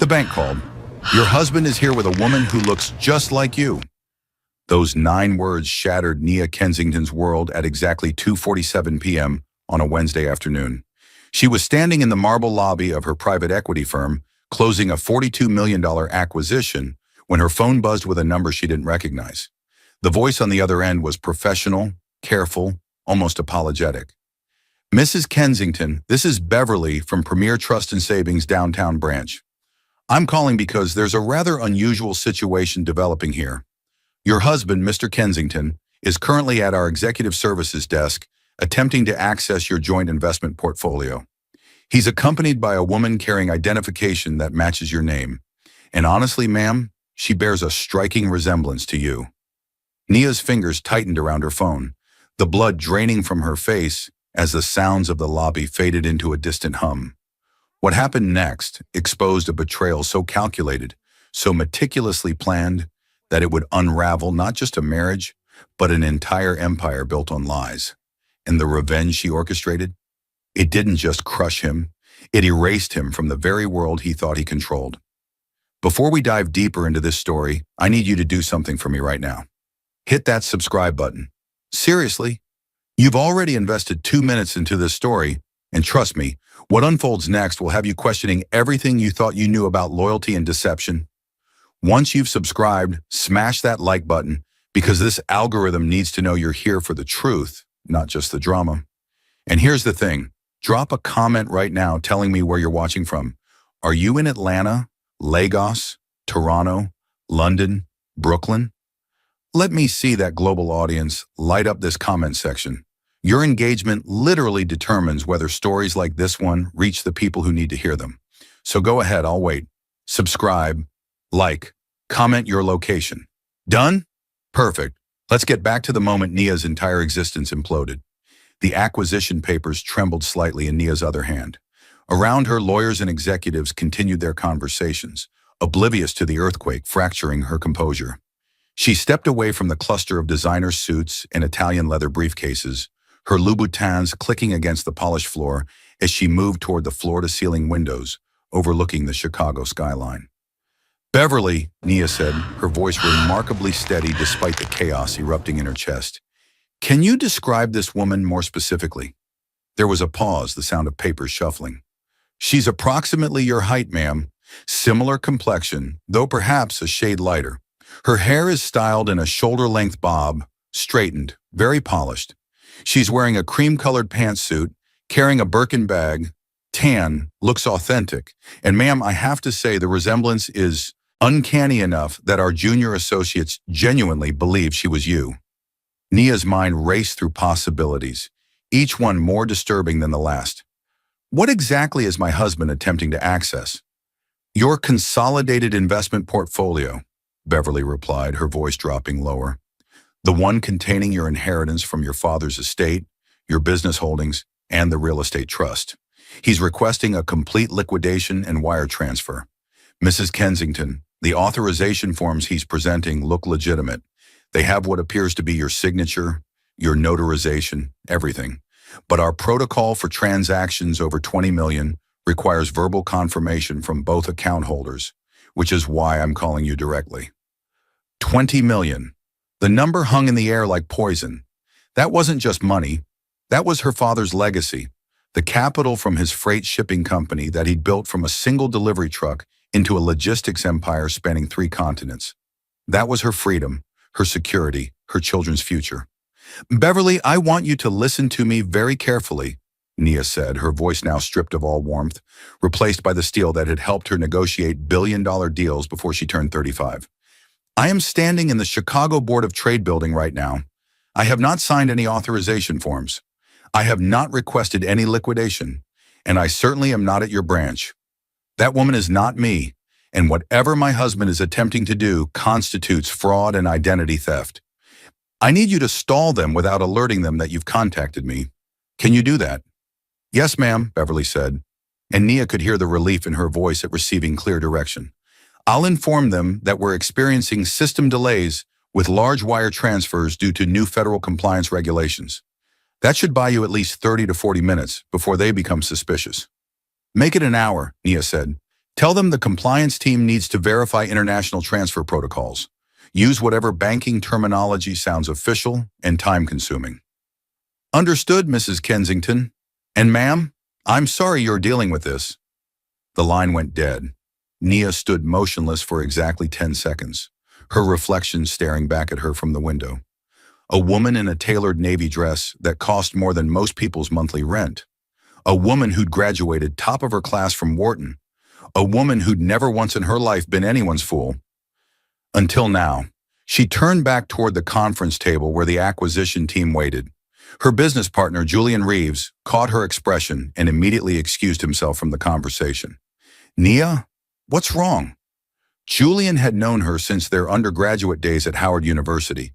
The bank called. Your husband is here with a woman who looks just like you. Those 9 words shattered Nia Kensington's world at exactly 2:47 p.m. on a Wednesday afternoon. She was standing in the marble lobby of her private equity firm, closing a $42 million acquisition, when her phone buzzed with a number she didn't recognize. The voice on the other end was professional, careful, almost apologetic. Mrs. Kensington, this is Beverly from Premier Trust and Savings downtown branch. I'm calling because there's a rather unusual situation developing here. Your husband, Mr. Kensington, is currently at our executive services desk attempting to access your joint investment portfolio. He's accompanied by a woman carrying identification that matches your name. And honestly, ma'am, she bears a striking resemblance to you. Nia's fingers tightened around her phone, the blood draining from her face as the sounds of the lobby faded into a distant hum. What happened next exposed a betrayal so calculated, so meticulously planned, that it would unravel not just a marriage, but an entire empire built on lies. And the revenge she orchestrated? It didn't just crush him, it erased him from the very world he thought he controlled. Before we dive deeper into this story, I need you to do something for me right now. Hit that subscribe button. Seriously, you've already invested 2 minutes into this story, and trust me, what unfolds next will have you questioning everything you thought you knew about loyalty and deception. Once you've subscribed, smash that like button, because this algorithm needs to know you're here for the truth, not just the drama. And here's the thing, drop a comment right now telling me where you're watching from. Are you in Atlanta, Lagos, Toronto, London, Brooklyn? Let me see that global audience light up this comment section. Your engagement literally determines whether stories like this one reach the people who need to hear them. So go ahead, I'll wait. Subscribe, like, comment your location. Done? Perfect. Let's get back to the moment Nia's entire existence imploded. The acquisition papers trembled slightly in Nia's other hand. Around her, lawyers and executives continued their conversations, oblivious to the earthquake fracturing her composure. She stepped away from the cluster of designer suits and Italian leather briefcases, her Louboutins clicking against the polished floor as she moved toward the floor-to-ceiling windows overlooking the Chicago skyline. Beverly, Nia said, her voice remarkably steady despite the chaos erupting in her chest. Can you describe this woman more specifically? There was a pause, the sound of papers shuffling. She's approximately your height, ma'am. Similar complexion, though perhaps a shade lighter. Her hair is styled in a shoulder-length bob, straightened, very polished. She's wearing a cream-colored pantsuit, carrying a Birkin bag, tan, looks authentic. And ma'am, I have to say the resemblance is uncanny enough that our junior associates genuinely believe she was you. Nia's mind raced through possibilities, each one more disturbing than the last. What exactly is my husband attempting to access? Your consolidated investment portfolio, Beverly replied, her voice dropping lower. The one containing your inheritance from your father's estate, your business holdings, and the real estate trust. He's requesting a complete liquidation and wire transfer. Mrs. Kensington, the authorization forms he's presenting look legitimate. They have what appears to be your signature, your notarization, everything. But our protocol for transactions over $20 million requires verbal confirmation from both account holders, which is why I'm calling you directly. $20 million. The number hung in the air like poison. That wasn't just money. That was her father's legacy, the capital from his freight shipping company that he'd built from a single delivery truck into a logistics empire spanning 3 continents. That was her freedom, her security, her children's future. Beverly, I want you to listen to me very carefully, Nia said, her voice now stripped of all warmth, replaced by the steel that had helped her negotiate billion-dollar deals before she turned 35. I am standing in the Chicago Board of Trade building right now. I have not signed any authorization forms. I have not requested any liquidation, and I certainly am not at your branch. That woman is not me, and whatever my husband is attempting to do constitutes fraud and identity theft. I need you to stall them without alerting them that you've contacted me. Can you do that? Yes, ma'am, Beverly said, and Nia could hear the relief in her voice at receiving clear direction. I'll inform them that we're experiencing system delays with large wire transfers due to new federal compliance regulations. That should buy you at least 30 to 40 minutes before they become suspicious. Make it an hour, Nia said, Tell them the compliance team needs to verify international transfer protocols. Use whatever banking terminology sounds official and time-consuming. Understood, Mrs. Kensington. And ma'am, I'm sorry you're dealing with this. The line went dead. Nia stood motionless for exactly 10 seconds, her reflection staring back at her from the window. A woman in a tailored navy dress that cost more than most people's monthly rent. A woman who'd graduated top of her class from Wharton. A woman who'd never once in her life been anyone's fool. Until now, she turned back toward the conference table where the acquisition team waited. Her business partner, Julian Reeves, caught her expression and immediately excused himself from the conversation. Nia, what's wrong? Julian had known her since their undergraduate days at Howard University.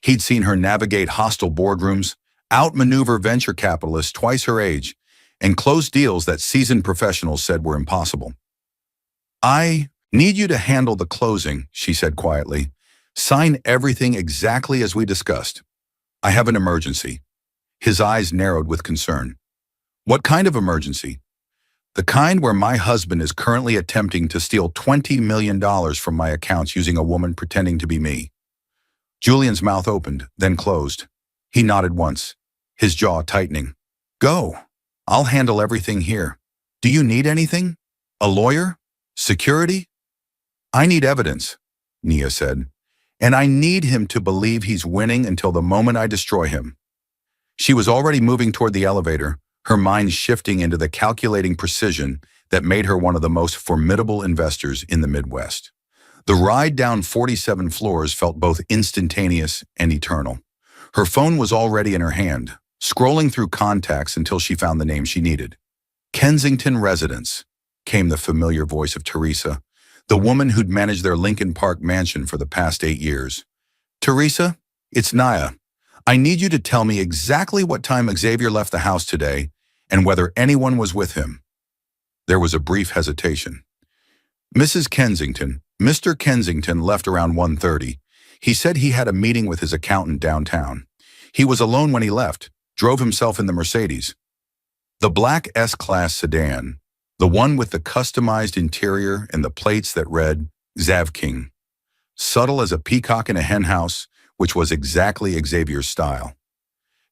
He'd seen her navigate hostile boardrooms, outmaneuver venture capitalists twice her age, and close deals that seasoned professionals said were impossible. I need you to handle the closing, she said quietly. Sign everything exactly as we discussed. I have an emergency. His eyes narrowed with concern. What kind of emergency? The kind where my husband is currently attempting to steal $20 million from my accounts using a woman pretending to be me. Julian's mouth opened, then closed. He nodded once, his jaw tightening. Go. I'll handle everything here. Do you need anything? A lawyer? Security? I need evidence, Nia said. And I need him to believe he's winning until the moment I destroy him. She was already moving toward the elevator, her mind shifting into the calculating precision that made her one of the most formidable investors in the Midwest. The ride down 47 floors felt both instantaneous and eternal. Her phone was already in her hand, scrolling through contacts until she found the name she needed. Kensington Residence, came the familiar voice of Teresa, the woman who'd managed their Lincoln Park mansion for the past 8 years. Teresa, it's Nia. I need you to tell me exactly what time Xavier left the house today and whether anyone was with him. There was a brief hesitation. Mrs. Kensington, Mr. Kensington left around 1:30. He said he had a meeting with his accountant downtown. He was alone when he left, drove himself in the Mercedes. The black S-Class sedan, the one with the customized interior and the plates that read Xav King. Subtle as a peacock in a henhouse, which was exactly Xavier's style.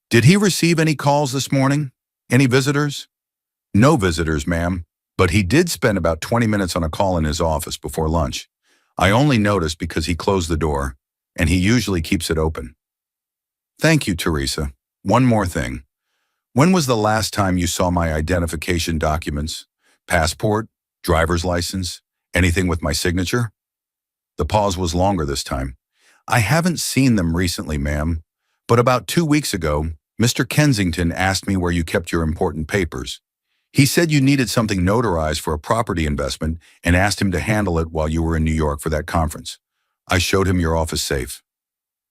Did he receive any calls this morning? Any visitors? No visitors, ma'am, but he did spend about 20 minutes on a call in his office before lunch. I only noticed because he closed the door, and he usually keeps it open. Thank you, Teresa. One more thing. When was the last time you saw my identification documents? Passport? Driver's license? Anything with my signature? The pause was longer this time. I haven't seen them recently, ma'am, but about 2 weeks ago, Mr. Kensington asked me where you kept your important papers. He said you needed something notarized for a property investment and asked him to handle it while you were in New York for that conference. I showed him your office safe.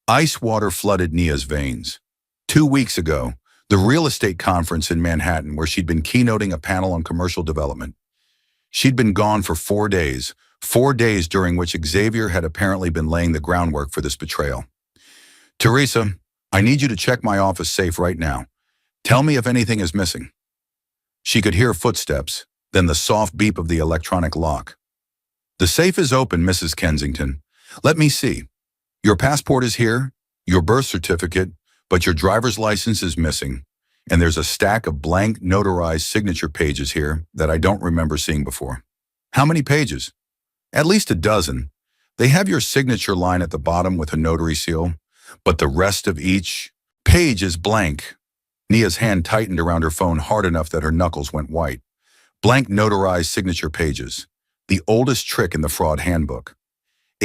Ice water flooded Nia's veins. 2 weeks ago, the real estate conference in Manhattan where she'd been keynoting a panel on commercial development. She'd been gone for 4 days, 4 days during which Xavier had apparently been laying the groundwork for this betrayal. Teresa, I need you to check my office safe right now. Tell me if anything is missing. She could hear footsteps, then the soft beep of the electronic lock. The safe is open, Mrs. Kensington. Let me see. Your passport is here, your birth certificate, but your driver's license is missing, and there's a stack of blank notarized signature pages here that I don't remember seeing before. How many pages? At least a dozen. They have your signature line at the bottom with a notary seal, but the rest of each page is blank. Nia's hand tightened around her phone hard enough that her knuckles went white. Blank notarized signature pages, the oldest trick in the fraud handbook.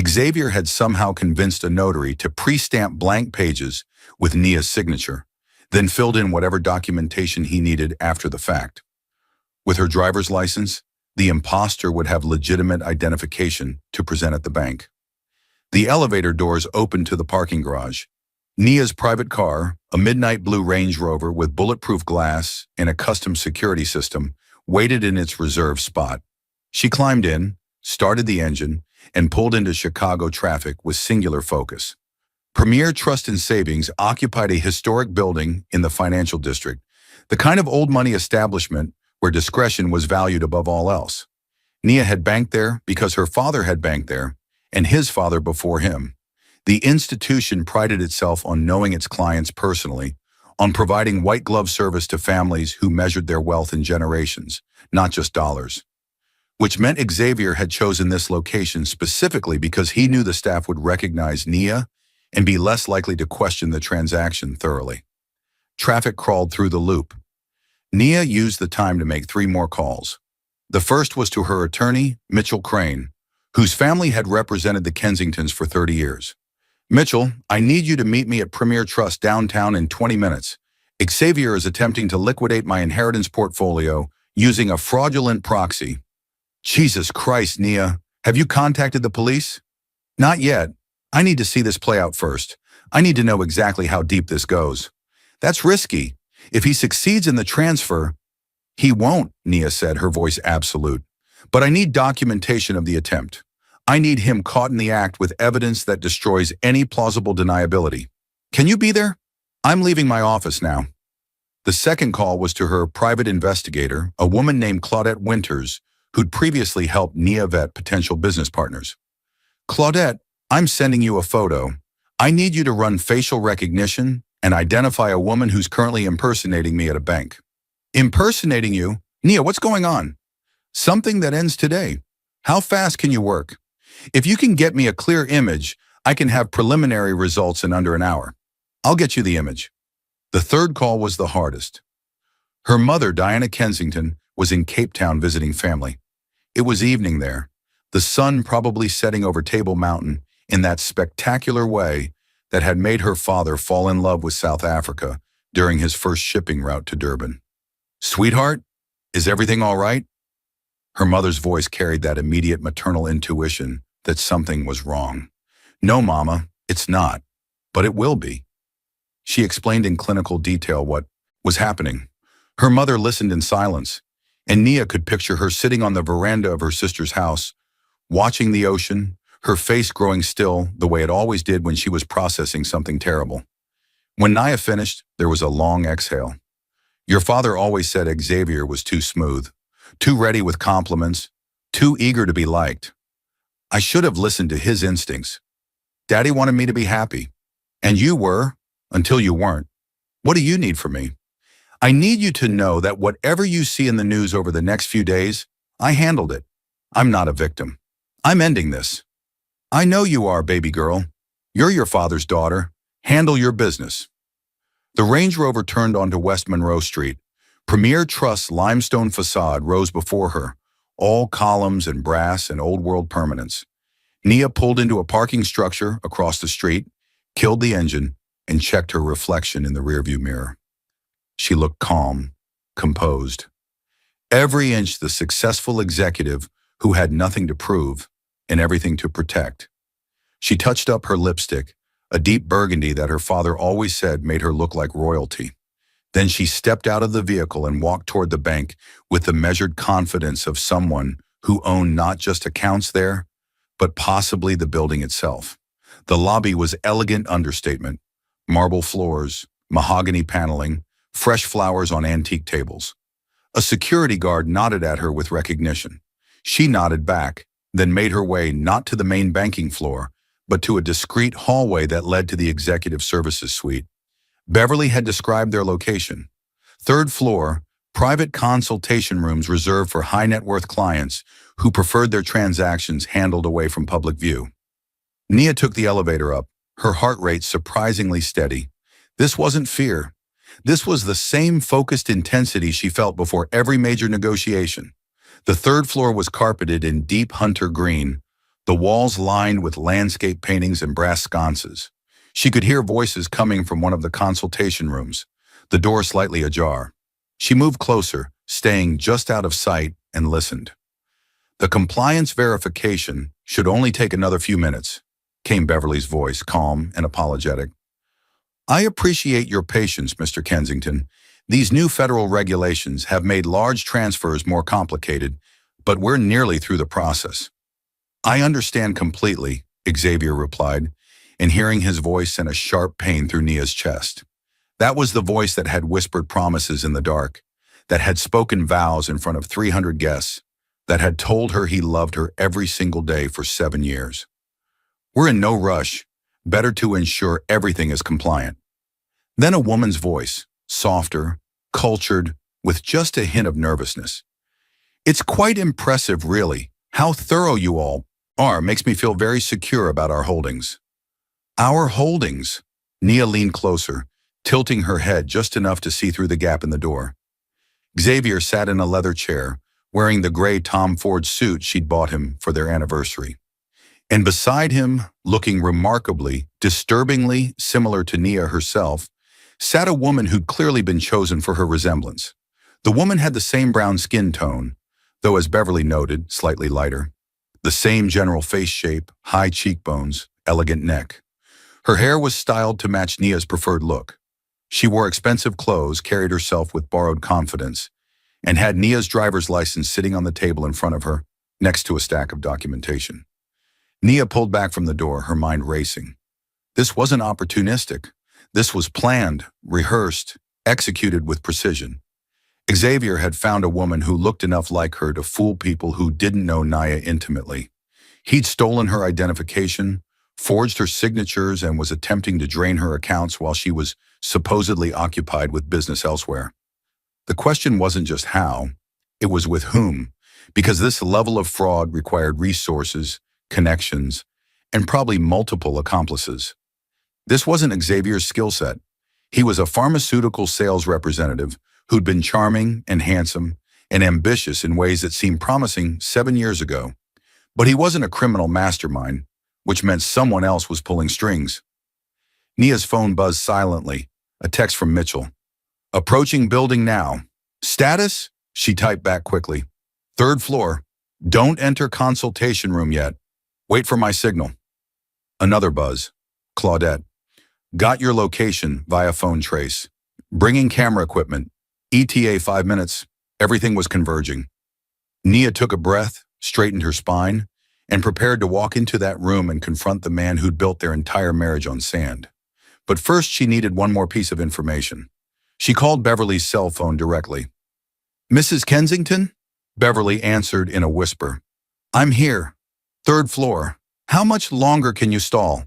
Xavier had somehow convinced a notary to pre-stamp blank pages with Nia's signature, then filled in whatever documentation he needed after the fact. With her driver's license, the imposter would have legitimate identification to present at the bank. The elevator doors opened to the parking garage. Nia's private car, a midnight blue Range Rover with bulletproof glass and a custom security system, waited in its reserved spot. She climbed in, started the engine, and pulled into Chicago traffic with singular focus. Premier Trust and Savings occupied a historic building in the financial district, the kind of old money establishment where discretion was valued above all else. Nia had banked there because her father had banked there, and his father before him. The institution prided itself on knowing its clients personally, on providing white-glove service to families who measured their wealth in generations, not just dollars. Which meant Xavier had chosen this location specifically because he knew the staff would recognize Nia and be less likely to question the transaction thoroughly. Traffic crawled through the loop. Nia used the time to make 3 more calls. The first was to her attorney, Mitchell Crane, whose family had represented the Kensingtons for 30 years. Mitchell, I need you to meet me at Premier Trust downtown in 20 minutes. Xavier is attempting to liquidate my inheritance portfolio using a fraudulent proxy. Jesus Christ, Nia, have you contacted the police? Not yet. I need to see this play out first. I need to know exactly how deep this goes. That's risky. If he succeeds in the transfer, he won't, Nia said, her voice absolute. But I need documentation of the attempt. I need him caught in the act with evidence that destroys any plausible deniability. Can you be there? I'm leaving my office now. The second call was to her private investigator, a woman named Claudette Winters, who'd previously helped Nia vet potential business partners. Claudette, I'm sending you a photo. I need you to run facial recognition and identify a woman who's currently impersonating me at a bank. Impersonating you? Nia, what's going on? Something that ends today. How fast can you work? If you can get me a clear image, I can have preliminary results in under an hour. I'll get you the image. The third call was the hardest. Her mother, Diana Kensington, was in Cape Town visiting family. It was evening there, the sun probably setting over Table Mountain in that spectacular way that had made her father fall in love with South Africa during his first shipping route to Durban. Sweetheart, is everything all right? Her mother's voice carried that immediate maternal intuition that something was wrong. No, Mama, it's not, but it will be. She explained in clinical detail what was happening. Her mother listened in silence, and Nia could picture her sitting on the veranda of her sister's house, watching the ocean, her face growing still the way it always did when she was processing something terrible. When Nia finished, there was a long exhale. Your father always said Xavier was too smooth, too ready with compliments, too eager to be liked. I should have listened to his instincts. Daddy wanted me to be happy. And you were, until you weren't. What do you need from me? I need you to know that whatever you see in the news over the next few days, I handled it. I'm not a victim. I'm ending this. I know you are, baby girl. You're your father's daughter. Handle your business. The Range Rover turned onto West Monroe Street. Premier Trust's limestone facade rose before her, all columns and brass and old-world permanence. Nia pulled into a parking structure across the street, killed the engine, and checked her reflection in the rearview mirror. She looked calm, composed. Every inch the successful executive who had nothing to prove and everything to protect. She touched up her lipstick, a deep burgundy that her father always said made her look like royalty. Then she stepped out of the vehicle and walked toward the bank with the measured confidence of someone who owned not just accounts there, but possibly the building itself. The lobby was elegant understatement. Marble floors, mahogany paneling, fresh flowers on antique tables. A security guard nodded at her with recognition. She nodded back, then made her way not to the main banking floor, but to a discreet hallway that led to the executive services suite. Beverly had described their location. 3rd floor, private consultation rooms reserved for high-net-worth clients who preferred their transactions handled away from public view. Nia took the elevator up, her heart rate surprisingly steady. This wasn't fear. This was the same focused intensity she felt before every major negotiation. The 3rd floor was carpeted in deep hunter green, the walls lined with landscape paintings and brass sconces. She could hear voices coming from one of the consultation rooms, the door slightly ajar. She moved closer, staying just out of sight, and listened. The compliance verification should only take another few minutes, came Beverly's voice, calm and apologetic. I appreciate your patience, Mr. Kensington. These new federal regulations have made large transfers more complicated, but we're nearly through the process. I understand completely, Xavier replied, and hearing his voice sent a sharp pain through Nia's chest. That was the voice that had whispered promises in the dark, that had spoken vows in front of 300 guests, that had told her he loved her every single day for 7 years. We're in no rush. Better to ensure everything is compliant. Then a woman's voice, softer, cultured, with just a hint of nervousness. It's quite impressive, really. How thorough you all are makes me feel very secure about our holdings. Our holdings? Nia leaned closer, tilting her head just enough to see through the gap in the door. Xavier sat in a leather chair, wearing the gray Tom Ford suit she'd bought him for their anniversary. And beside him, looking remarkably, disturbingly similar to Nia herself, sat a woman who'd clearly been chosen for her resemblance. The woman had the same brown skin tone, though as Beverly noted, slightly lighter. The same general face shape, high cheekbones, elegant neck. Her hair was styled to match Nia's preferred look. She wore expensive clothes, carried herself with borrowed confidence, and had Nia's driver's license sitting on the table in front of her, next to a stack of documentation. Nia pulled back from the door, her mind racing. This wasn't opportunistic. This was planned, rehearsed, executed with precision. Xavier had found a woman who looked enough like her to fool people who didn't know Nia intimately. He'd stolen her identification, forged her signatures, and was attempting to drain her accounts while she was supposedly occupied with business elsewhere. The question wasn't just how, it was with whom, because this level of fraud required resources, connections, and probably multiple accomplices. This wasn't Xavier's skill set. He was a pharmaceutical sales representative who'd been charming and handsome and ambitious in ways that seemed promising 7 years ago. But he wasn't a criminal mastermind, which meant someone else was pulling strings. Nia's phone buzzed silently, a text from Mitchell. Approaching building now. Status? She typed back quickly. 3rd floor. Don't enter consultation room yet. Wait for my signal. Another buzz. Claudette. Got your location via phone trace. Bringing camera equipment. ETA 5 minutes. Everything was converging. Nia took a breath, straightened her spine, and prepared to walk into that room and confront the man who'd built their entire marriage on sand. But first she needed one more piece of information. She called Beverly's cell phone directly. Mrs. Kensington? Beverly answered in a whisper. I'm here. 3rd floor. How much longer can you stall?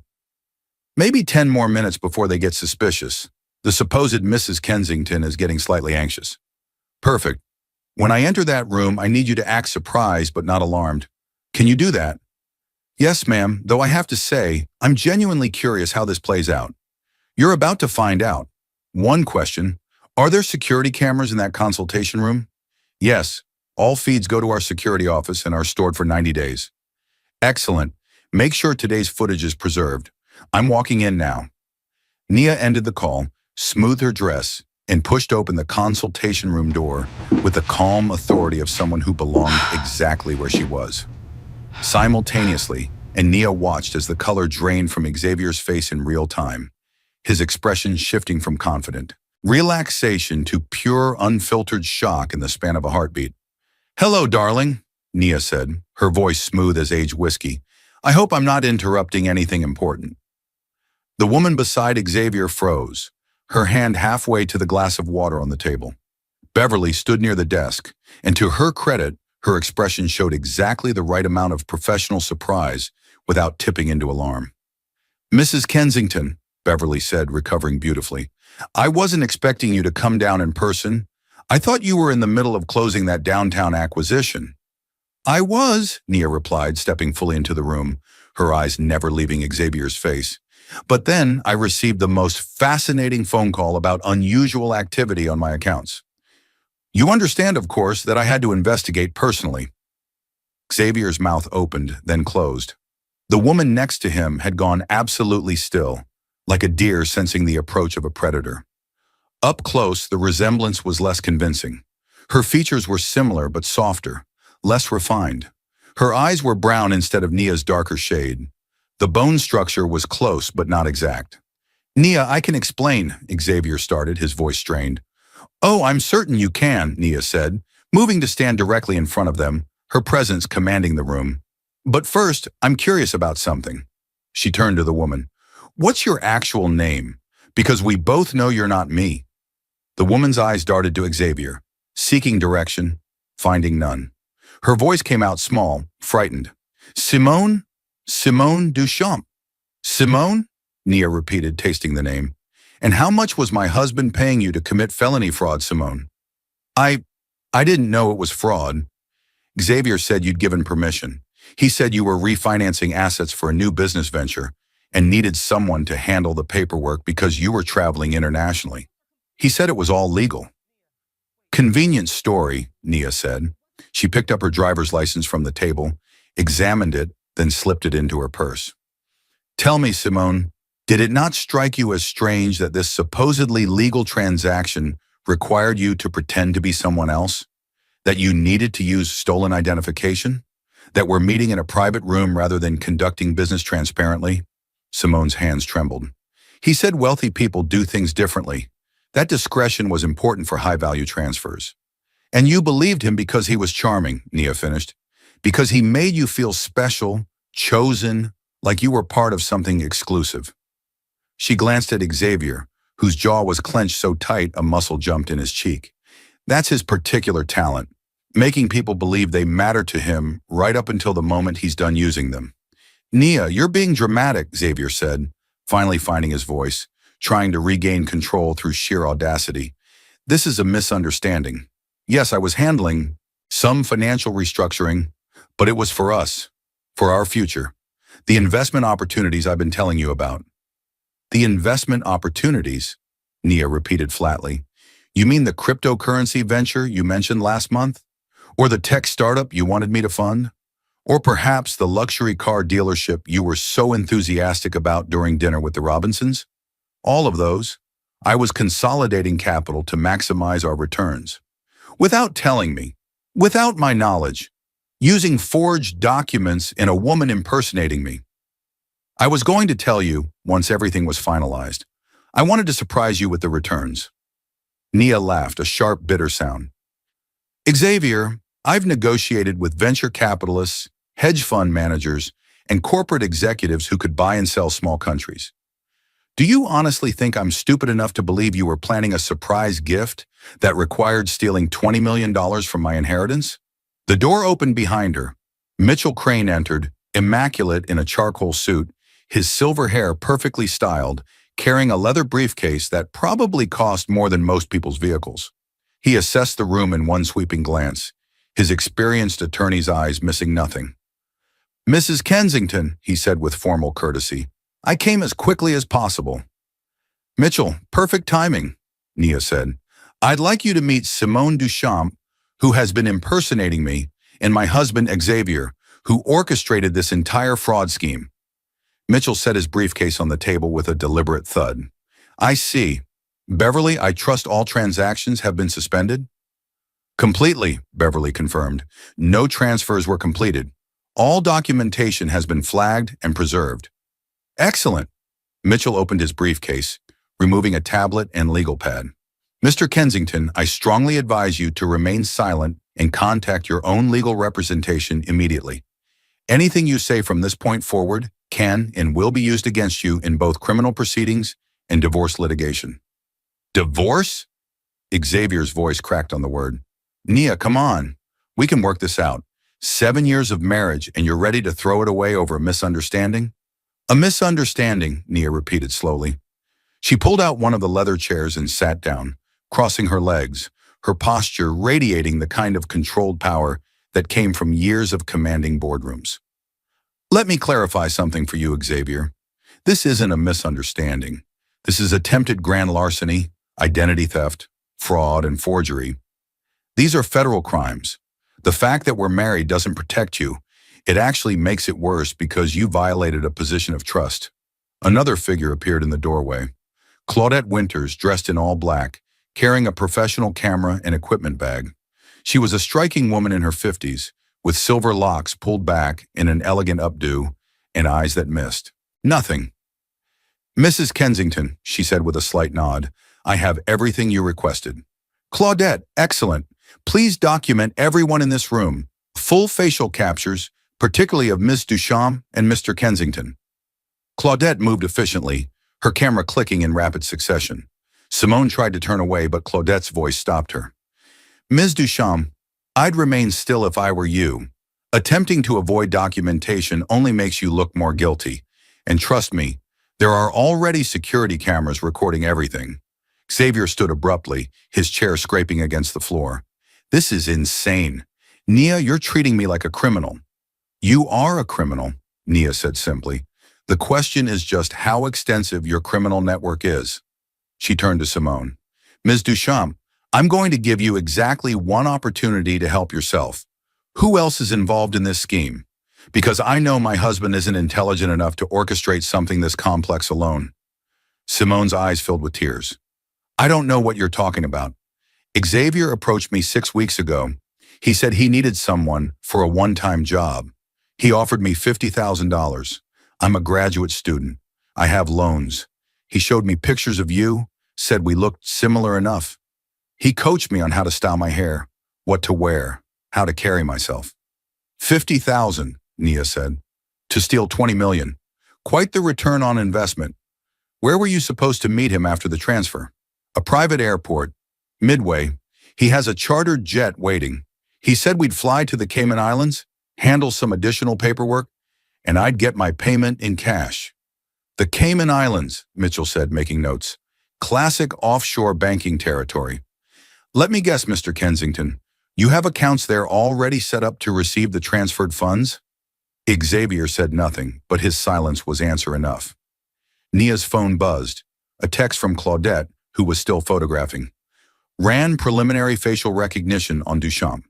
Maybe 10 more minutes before they get suspicious. The supposed Mrs. Kensington is getting slightly anxious. Perfect. When I enter that room, I need you to act surprised but not alarmed. Can you do that? Yes, ma'am, though I have to say, I'm genuinely curious how this plays out. You're about to find out. One question, are there security cameras in that consultation room? Yes, all feeds go to our security office and are stored for 90 days. Excellent. Make sure today's footage is preserved. I'm walking in now. Nia ended the call, smoothed her dress, and pushed open the consultation room door with the calm authority of someone who belonged exactly where she was. Simultaneously, and Nia watched as the color drained from Xavier's face in real time, his expression shifting from confident relaxation to pure, unfiltered shock in the span of a heartbeat. Hello, darling, Nia said, her voice smooth as aged whiskey. I hope I'm not interrupting anything important. The woman beside Xavier froze, her hand halfway to the glass of water on the table. Beverly stood near the desk, and to her credit, her expression showed exactly the right amount of professional surprise without tipping into alarm. Mrs. Kensington, Beverly said, recovering beautifully, I wasn't expecting you to come down in person. I thought you were in the middle of closing that downtown acquisition. I was, Nia replied, stepping fully into the room, her eyes never leaving Xavier's face. But then I received the most fascinating phone call about unusual activity on my accounts. You understand, of course, that I had to investigate personally. Xavier's mouth opened, then closed. The woman next to him had gone absolutely still, like a deer sensing the approach of a predator. Up close, the resemblance was less convincing. Her features were similar but softer, less refined. Her eyes were brown instead of Nia's darker shade. The bone structure was close but not exact. Nia, I can explain, Xavier started, his voice strained. Oh, I'm certain you can, Nia said, moving to stand directly in front of them, her presence commanding the room. But first, I'm curious about something. She turned to the woman. What's your actual name? Because we both know you're not me. The woman's eyes darted to Xavier, seeking direction, finding none. Her voice came out small, frightened. Simone? Simone Duchamp. Simone? Nia repeated, tasting the name. And how much was my husband paying you to commit felony fraud, Simone? I didn't know it was fraud. Xavier said you'd given permission. He said you were refinancing assets for a new business venture and needed someone to handle the paperwork because you were traveling internationally. He said it was all legal. Convenient story, Nia said. She picked up her driver's license from the table, examined it, then slipped it into her purse. Tell me, Simone, did it not strike you as strange that this supposedly legal transaction required you to pretend to be someone else? That you needed to use stolen identification? That we're meeting in a private room rather than conducting business transparently? Simone's hands trembled. He said wealthy people do things differently. That discretion was important for high-value transfers. And you believed him because he was charming, Nia finished. Because he made you feel special, chosen, like you were part of something exclusive. She glanced at Xavier, whose jaw was clenched so tight a muscle jumped in his cheek. That's his particular talent, making people believe they matter to him right up until the moment he's done using them. Nia, you're being dramatic, Xavier said, finally finding his voice, trying to regain control through sheer audacity. This is a misunderstanding. Yes, I was handling some financial restructuring, but it was for us, for our future. The investment opportunities I've been telling you about. The investment opportunities? Nia repeated flatly. You mean the cryptocurrency venture you mentioned last month? Or the tech startup you wanted me to fund? Or perhaps the luxury car dealership you were so enthusiastic about during dinner with the Robinsons? All of those. I was consolidating capital to maximize our returns. Without telling me, without my knowledge, using forged documents and a woman impersonating me. I was going to tell you once everything was finalized. I wanted to surprise you with the returns. Nia laughed, a sharp, bitter sound. Xavier, I've negotiated with venture capitalists, hedge fund managers, and corporate executives who could buy and sell small countries. Do you honestly think I'm stupid enough to believe you were planning a surprise gift that required stealing $20 million from my inheritance? The door opened behind her. Mitchell Crane entered, immaculate in a charcoal suit, his silver hair perfectly styled, carrying a leather briefcase that probably cost more than most people's vehicles. He assessed the room in one sweeping glance, his experienced attorney's eyes missing nothing. Mrs. Kensington, he said with formal courtesy, I came as quickly as possible. Mitchell, perfect timing, Nia said. I'd like you to meet Simone Duchamp, who has been impersonating me, and my husband Xavier, who orchestrated this entire fraud scheme. Mitchell set his briefcase on the table with a deliberate thud. I see. Beverly, I trust all transactions have been suspended? Completely, Beverly confirmed. No transfers were completed. All documentation has been flagged and preserved. Excellent. Mitchell opened his briefcase, removing a tablet and legal pad. Mr. Kensington, I strongly advise you to remain silent and contact your own legal representation immediately. Anything you say from this point forward can and will be used against you in both criminal proceedings and divorce litigation. Divorce? Xavier's voice cracked on the word. Nia, come on. We can work this out. 7 years of marriage and you're ready to throw it away over a misunderstanding? A misunderstanding, Nia repeated slowly. She pulled out one of the leather chairs and sat down, crossing her legs, her posture radiating the kind of controlled power that came from years of commanding boardrooms. Let me clarify something for you, Xavier. This isn't a misunderstanding. This is attempted grand larceny, identity theft, fraud, and forgery. These are federal crimes. The fact that we're married doesn't protect you. It actually makes it worse because you violated a position of trust. Another figure appeared in the doorway. Claudette Winters, dressed in all black, carrying a professional camera and equipment bag. She was a striking woman in her 50s, with silver locks pulled back in an elegant updo and eyes that missed. Nothing. Mrs. Kensington, she said with a slight nod, I have everything you requested. Claudette, excellent. Please document everyone in this room. Full facial captures, particularly of Ms. Duchamp and Mr. Kensington. Claudette moved efficiently, her camera clicking in rapid succession. Simone tried to turn away, but Claudette's voice stopped her. Ms. Duchamp, I'd remain still if I were you. Attempting to avoid documentation only makes you look more guilty. And trust me, there are already security cameras recording everything. Xavier stood abruptly, his chair scraping against the floor. This is insane. Nia, you're treating me like a criminal. You are a criminal, Nia said simply. The question is just how extensive your criminal network is. She turned to Simone. Ms. Duchamp, I'm going to give you exactly one opportunity to help yourself. Who else is involved in this scheme? Because I know my husband isn't intelligent enough to orchestrate something this complex alone. Simone's eyes filled with tears. I don't know what you're talking about. Xavier approached me 6 weeks ago. He said he needed someone for a one-time job. He offered me $50,000. I'm a graduate student. I have loans. He showed me pictures of you, said we looked similar enough. He coached me on how to style my hair, what to wear, how to carry myself. 50,000, Nia said, to steal 20 million. Quite the return on investment. Where were you supposed to meet him after the transfer? A private airport. Midway. He has a chartered jet waiting. He said we'd fly to the Cayman Islands, handle some additional paperwork, and I'd get my payment in cash. The Cayman Islands, Mitchell said, making notes. Classic offshore banking territory. Let me guess, Mr. Kensington, you have accounts there already set up to receive the transferred funds? Xavier said nothing, but his silence was answer enough. Nia's phone buzzed. A text from Claudette, who was still photographing. Ran preliminary facial recognition on Duchamp.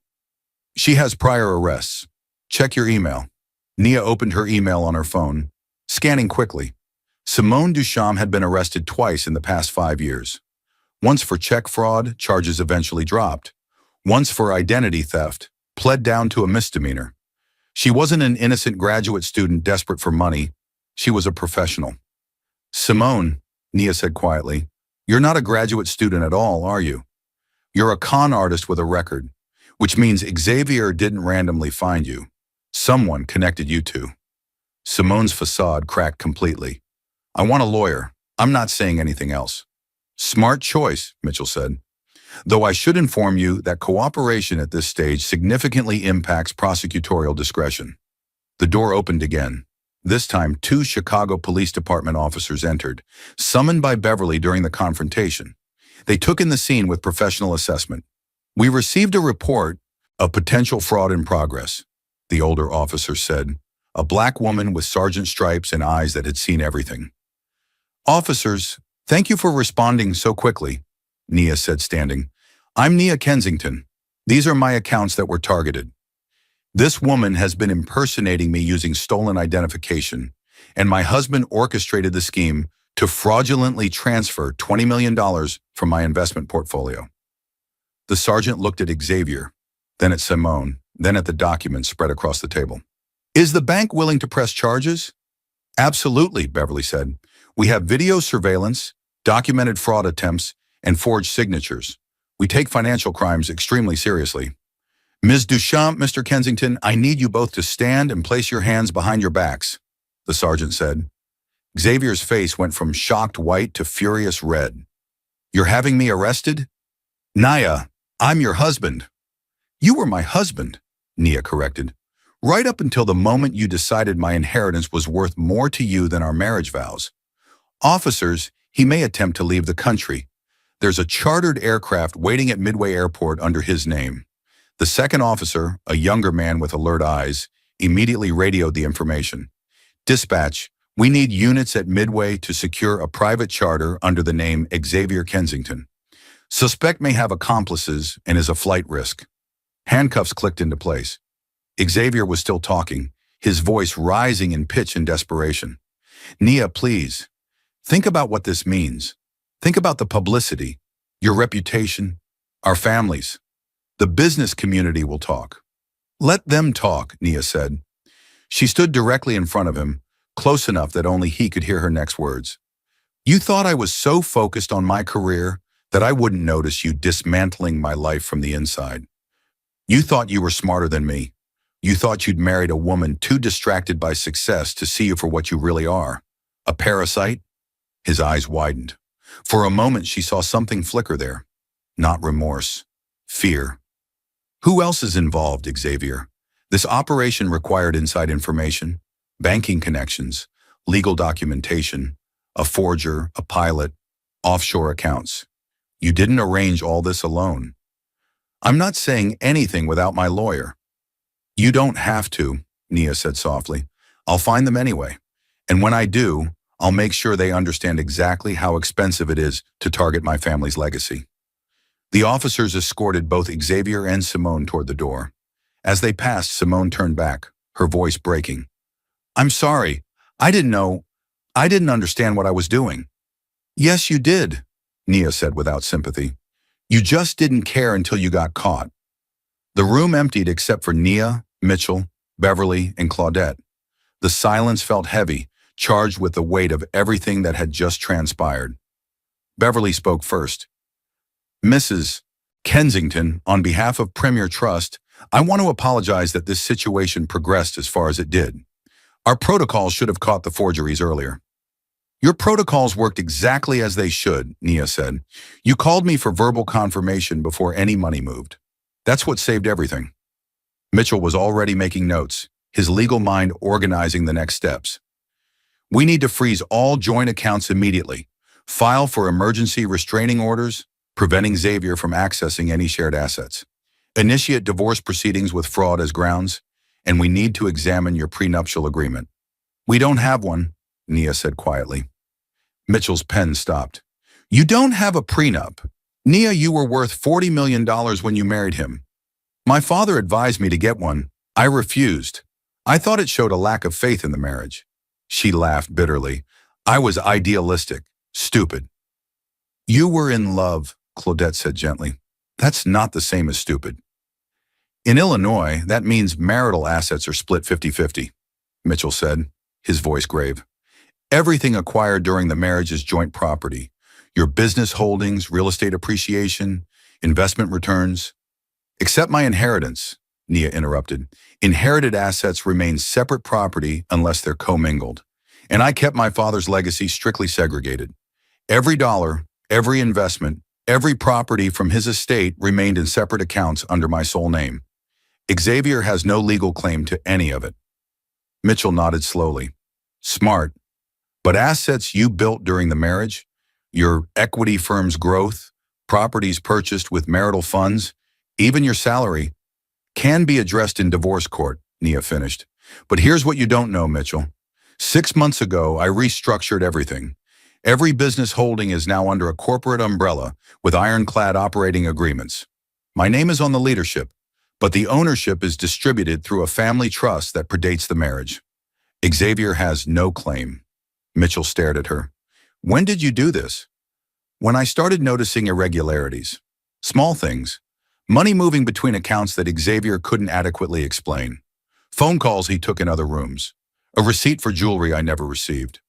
She has prior arrests. Check your email. Nia opened her email on her phone, scanning quickly. Simone Duchamp had been arrested twice in the past 5 years. Once for check fraud, charges eventually dropped. Once for identity theft, pled down to a misdemeanor. She wasn't an innocent graduate student desperate for money. She was a professional. Simone, Nia said quietly, you're not a graduate student at all, are you? You're a con artist with a record, which means Xavier didn't randomly find you. Someone connected you two. Simone's facade cracked completely. I want a lawyer. I'm not saying anything else. Smart choice, Mitchell said. Though I should inform you that cooperation at this stage significantly impacts prosecutorial discretion. The door opened again. This time, 2 Chicago Police Department officers entered, summoned by Beverly during the confrontation. They took in the scene with professional assessment. We received a report of potential fraud in progress, the older officer said, a black woman with sergeant stripes and eyes that had seen everything. Officers, thank you for responding so quickly, Nia said, standing. I'm Nia Kensington. These are my accounts that were targeted. This woman has been impersonating me using stolen identification, and my husband orchestrated the scheme to fraudulently transfer $20 million from my investment portfolio. The sergeant looked at Xavier, then at Simone, then at the documents spread across the table. Is the bank willing to press charges? Absolutely, Beverly said. We have video surveillance, documented fraud attempts, and forged signatures. We take financial crimes extremely seriously. Ms. Duchamp, Mr. Kensington, I need you both to stand and place your hands behind your backs, the sergeant said. Xavier's face went from shocked white to furious red. You're having me arrested? Nia, I'm your husband. You were my husband, Nia corrected. Right up until the moment you decided my inheritance was worth more to you than our marriage vows. Officers, he may attempt to leave the country. There's a chartered aircraft waiting at Midway Airport under his name. The second officer, a younger man with alert eyes, immediately radioed the information. Dispatch, we need units at Midway to secure a private charter under the name Xavier Kensington. Suspect may have accomplices and is a flight risk. Handcuffs clicked into place. Xavier was still talking, his voice rising in pitch and desperation. Nia, please. Think about what this means. Think about the publicity, your reputation, our families. The business community will talk. Let them talk, Nia said. She stood directly in front of him, close enough that only he could hear her next words. You thought I was so focused on my career that I wouldn't notice you dismantling my life from the inside. You thought you were smarter than me. You thought you'd married a woman too distracted by success to see you for what you really are. A parasite? His eyes widened. For a moment she saw something flicker there. Not remorse. Fear. Who else is involved, Xavier? This operation required inside information, banking connections, legal documentation, a forger, a pilot, offshore accounts. You didn't arrange all this alone. I'm not saying anything without my lawyer. You don't have to, Nia said softly. I'll find them anyway. And when I do, I'll make sure they understand exactly how expensive it is to target my family's legacy. The officers escorted both Xavier and Simone toward the door. As they passed, Simone turned back, her voice breaking. I'm sorry. I didn't know. I didn't understand what I was doing. Yes, you did, Nia said without sympathy. You just didn't care until you got caught. The room emptied except for Nia, Mitchell, Beverly, and Claudette. The silence felt heavy, charged with the weight of everything that had just transpired. Beverly spoke first. Mrs. Kensington, on behalf of Premier Trust, I want to apologize that this situation progressed as far as it did. Our protocols should have caught the forgeries earlier. Your protocols worked exactly as they should, Nia said. You called me for verbal confirmation before any money moved. That's what saved everything. Mitchell was already making notes, his legal mind organizing the next steps. We need to freeze all joint accounts immediately, file for emergency restraining orders, preventing Xavier from accessing any shared assets, initiate divorce proceedings with fraud as grounds, and we need to examine your prenuptial agreement. We don't have one, Nia said quietly. Mitchell's pen stopped. You don't have a prenup. Nia, you were worth $40 million when you married him. My father advised me to get one. I refused. I thought it showed a lack of faith in the marriage. She laughed bitterly. I was idealistic, stupid. You were in love, Claudette said gently. That's not the same as stupid. In Illinois, that means marital assets are split 50-50, Mitchell said, his voice grave. Everything acquired during the marriage is joint property. Your business holdings, real estate appreciation, investment returns. Except my inheritance, Nia interrupted. Inherited assets remain separate property unless they're commingled. And I kept my father's legacy strictly segregated. Every dollar, every investment, every property from his estate remained in separate accounts under my sole name. Xavier has no legal claim to any of it. Mitchell nodded slowly. Smart. But assets you built during the marriage, your equity firm's growth, properties purchased with marital funds, even your salary, can be addressed in divorce court, Nia finished. But here's what you don't know, Mitchell. 6 months ago, I restructured everything. Every business holding is now under a corporate umbrella with ironclad operating agreements. My name is on the leadership, but the ownership is distributed through a family trust that predates the marriage. Xavier has no claim. Mitchell stared at her. When did you do this? When I started noticing irregularities. Small things. Money moving between accounts that Xavier couldn't adequately explain. Phone calls he took in other rooms. A receipt for jewelry I never received.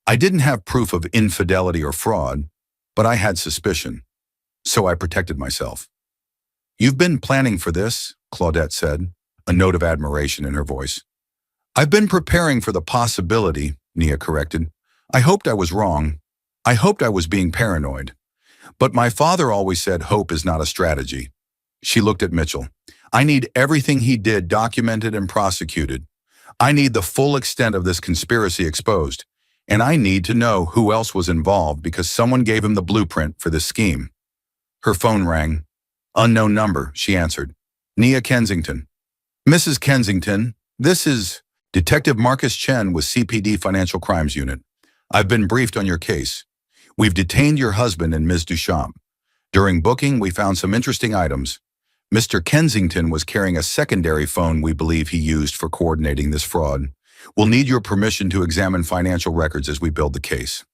I didn't have proof of infidelity or fraud, but I had suspicion. So I protected myself. You've been planning for this, Claudette said, a note of admiration in her voice. I've been preparing for the possibility, Nia corrected. I hoped I was wrong. I hoped I was being paranoid. But my father always said hope is not a strategy. She looked at Mitchell. I need everything he did documented and prosecuted. I need the full extent of this conspiracy exposed. And I need to know who else was involved because someone gave him the blueprint for this scheme. Her phone rang. Unknown number, she answered. Nia Kensington. Mrs. Kensington, this is Detective Marcus Chen with CPD Financial Crimes Unit. I've been briefed on your case. We've detained your husband and Ms. Duchamp. During booking, we found some interesting items. Mr. Kensington was carrying a secondary phone we believe he used for coordinating this fraud. We'll need your permission to examine financial records as we build the case.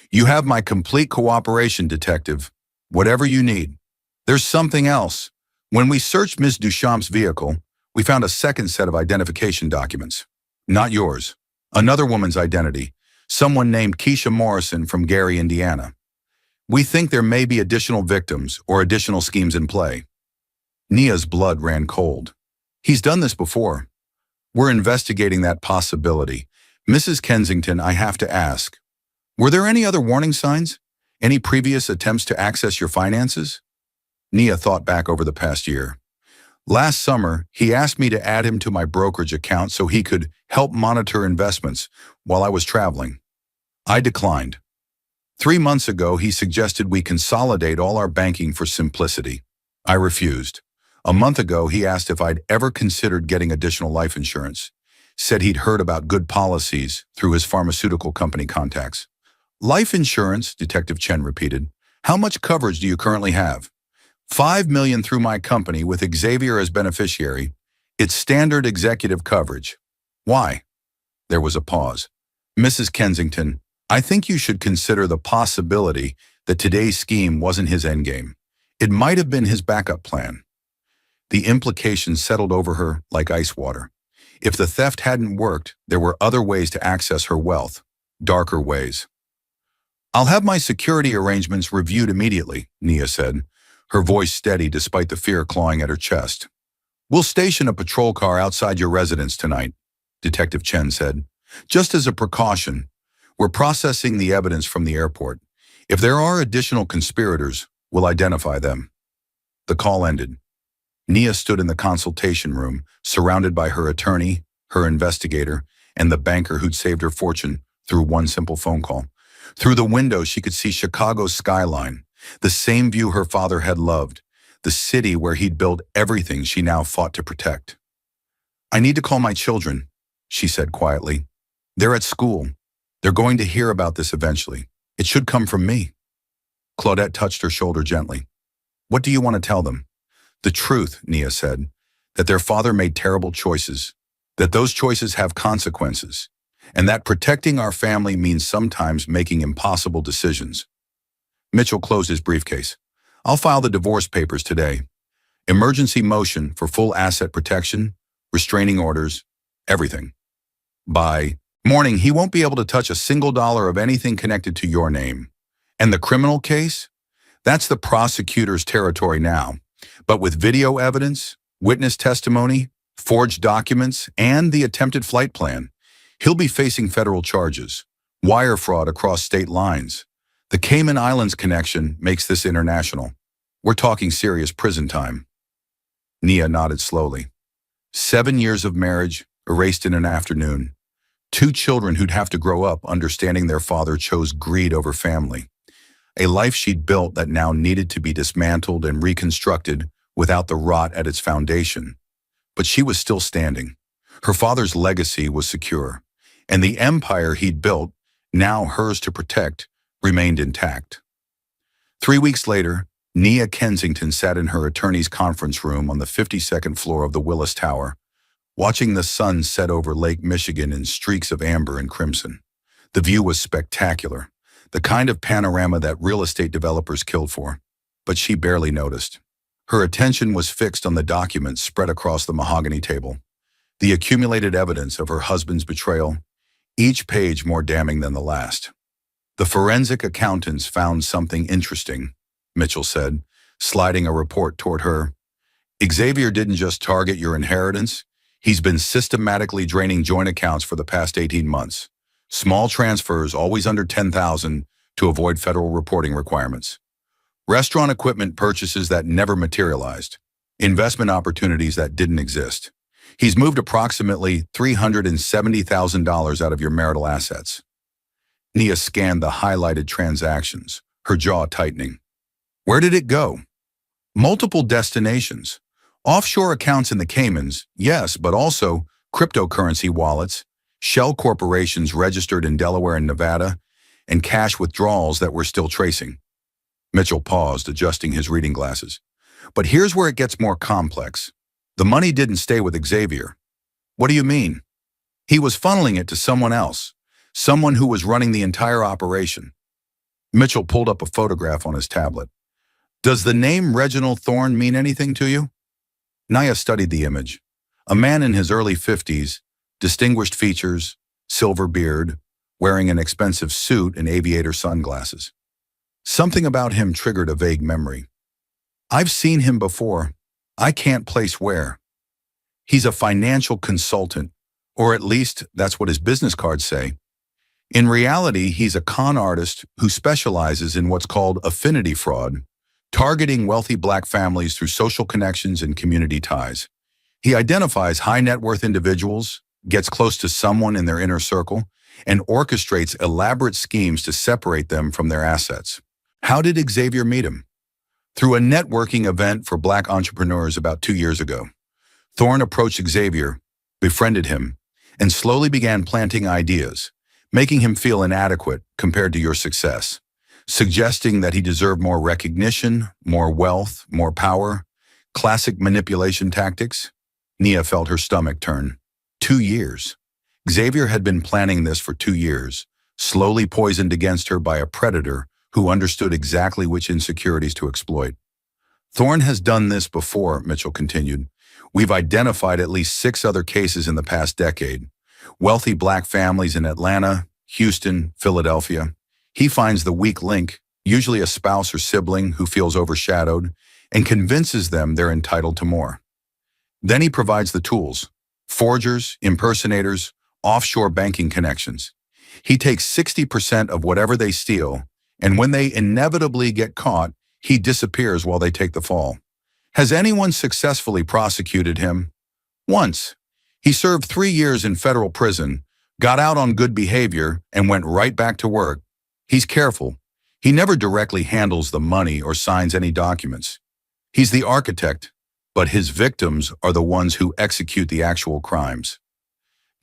You have my complete cooperation, Detective. Whatever you need. There's something else. When we searched Ms. Duchamp's vehicle, we found a second set of identification documents. Not yours. Another woman's identity. Someone named Keisha Morrison from Gary, Indiana. We think there may be additional victims or additional schemes in play. Nia's blood ran cold. He's done this before. We're investigating that possibility. Mrs. Kensington, I have to ask, were there any other warning signs? Any previous attempts to access your finances? Nia thought back over the past year. Last summer, he asked me to add him to my brokerage account so he could help monitor investments while I was traveling. I declined. 3 months ago, he suggested we consolidate all our banking for simplicity. I refused. A month ago, he asked if I'd ever considered getting additional life insurance. Said he'd heard about good policies through his pharmaceutical company contacts. Life insurance, Detective Chen repeated. How much coverage do you currently have? 5 million through my company with Xavier as beneficiary. It's standard executive coverage. Why? There was a pause. Mrs. Kensington, I think you should consider the possibility that today's scheme wasn't his endgame. It might have been his backup plan. The implications settled over her like ice water. If the theft hadn't worked, there were other ways to access her wealth, darker ways. I'll have my security arrangements reviewed immediately, Nia said, her voice steady despite the fear clawing at her chest. We'll station a patrol car outside your residence tonight, Detective Chen said. Just as a precaution, we're processing the evidence from the airport. If there are additional conspirators, we'll identify them. The call ended. Nia stood in the consultation room, surrounded by her attorney, her investigator, and the banker who'd saved her fortune through one simple phone call. Through the window, she could see Chicago's skyline, the same view her father had loved, the city where he'd built everything she now fought to protect. I need to call my children, she said quietly. They're at school. They're going to hear about this eventually. It should come from me. Claudette touched her shoulder gently. What do you want to tell them? The truth, Nia said, that their father made terrible choices, that those choices have consequences, and that protecting our family means sometimes making impossible decisions. Mitchell closed his briefcase. I'll file the divorce papers today. Emergency motion for full asset protection, restraining orders, everything. By morning, he won't be able to touch a single dollar of anything connected to your name. And the criminal case? That's the prosecutor's territory now. But with video evidence, witness testimony, forged documents, and the attempted flight plan, he'll be facing federal charges, wire fraud across state lines. The Cayman Islands connection makes this international. We're talking serious prison time. Nia nodded slowly. 7 years of marriage erased in an afternoon. 2 children who'd have to grow up understanding their father chose greed over family. A life she'd built that now needed to be dismantled and reconstructed without the rot at its foundation. But she was still standing. Her father's legacy was secure, and the empire he'd built, now hers to protect, remained intact. 3 weeks later, Nia Kensington sat in her attorney's conference room on the 52nd floor of the Willis Tower, watching the sun set over Lake Michigan in streaks of amber and crimson. The view was spectacular, the kind of panorama that real estate developers killed for, but she barely noticed. Her attention was fixed on the documents spread across the mahogany table, the accumulated evidence of her husband's betrayal, each page more damning than the last. The forensic accountants found something interesting, Mitchell said, sliding a report toward her. Xavier didn't just target your inheritance, he's been systematically draining joint accounts for the past 18 months. Small transfers, always under $10,000, to avoid federal reporting requirements. Restaurant equipment purchases that never materialized. Investment opportunities that didn't exist. He's moved approximately $370,000 out of your marital assets. Nia scanned the highlighted transactions, her jaw tightening. Where did it go? Multiple destinations. Offshore accounts in the Caymans, yes, but also cryptocurrency wallets, shell corporations registered in Delaware and Nevada, and cash withdrawals that we're still tracing. Mitchell paused, adjusting his reading glasses. But here's where it gets more complex. The money didn't stay with Xavier. What do you mean? He was funneling it to someone else, someone who was running the entire operation. Mitchell pulled up a photograph on his tablet. Does the name Reginald Thorne mean anything to you? Nia studied the image. A man in his early 50s, distinguished features, silver beard, wearing an expensive suit and aviator sunglasses. Something about him triggered a vague memory. I've seen him before. I can't place where. He's a financial consultant, or at least that's what his business cards say. In reality, he's a con artist who specializes in what's called affinity fraud, targeting wealthy black families through social connections and community ties. He identifies high net worth individuals, gets close to someone in their inner circle, and orchestrates elaborate schemes to separate them from their assets. How did Xavier meet him? Through a networking event for black entrepreneurs about 2 years ago. Thorne approached Xavier, befriended him, and slowly began planting ideas, making him feel inadequate compared to your success, suggesting that he deserved more recognition, more wealth, more power. Classic manipulation tactics. Nia felt her stomach turn. 2 years. Xavier had been planning this for 2 years, slowly poisoned against her by a predator who understood exactly which insecurities to exploit. Thorne has done this before, Mitchell continued. We've identified at least 6 other cases in the past decade. Wealthy black families in Atlanta, Houston, Philadelphia. He finds the weak link, usually a spouse or sibling who feels overshadowed, and convinces them they're entitled to more. Then he provides the tools: forgers, impersonators, offshore banking connections. He takes 60% of whatever they steal, and when they inevitably get caught, he disappears while they take the fall. Has anyone successfully prosecuted him? Once. He served 3 years in federal prison, got out on good behavior, and went right back to work. He's careful. He never directly handles the money or signs any documents. He's the architect, but his victims are the ones who execute the actual crimes.